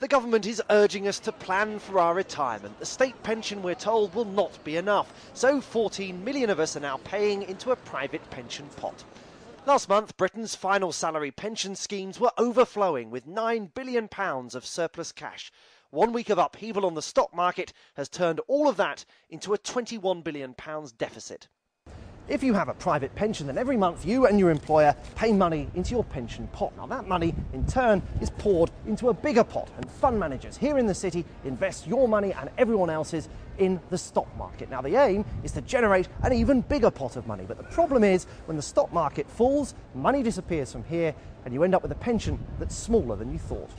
The government is urging us to plan for our retirement. The state pension, we're told, will not be enough. So 14 million of us are now paying into a private pension pot. Last month, Britain's final salary pension schemes were overflowing with £9 billion of surplus cash. 1 week of upheaval on the stock market has turned all of that into a £21 billion deficit. If you have a private pension, then every month you and your employer pay money into your pension pot. Now that money, in turn, is poured into a bigger pot, and fund managers here in the city invest your money and everyone else's in the stock market. Now the aim is to generate an even bigger pot of money, but the problem is when the stock market falls, money disappears from here and you end up with a pension that's smaller than you thought.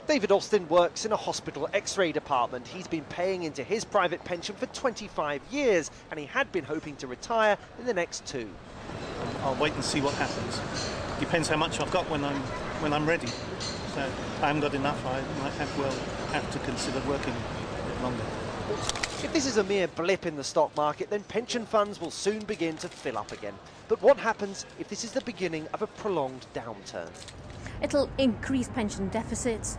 David Austin works in a hospital X-ray department. He's been paying into his private pension for 25 years and he had been hoping to retire in the next 2. I'll wait and see what happens. Depends how much I've got when I'm ready. So if I haven't got enough, I might have to consider working a bit longer. If this is a mere blip in the stock market, then pension funds will soon begin to fill up again. But what happens if this is the beginning of a prolonged downturn? It'll increase pension deficits,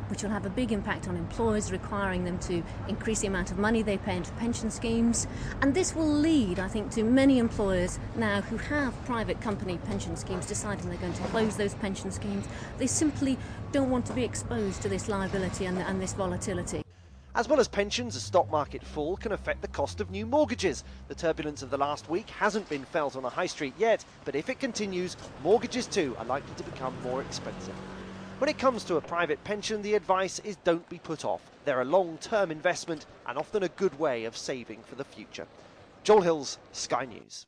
which will have a big impact on employers, requiring them to increase the amount of money they pay into pension schemes. And this will lead, I think, to many employers now who have private company pension schemes deciding they're going to close those pension schemes. They simply don't want to be exposed to this liability and this volatility. As well as pensions, a stock market fall can affect the cost of new mortgages. The turbulence of the last week hasn't been felt on the high street yet, but if it continues, mortgages too are likely to become more expensive. When it comes to a private pension, the advice is don't be put off. They're a long-term investment and often a good way of saving for the future. Joel Hills, Sky News.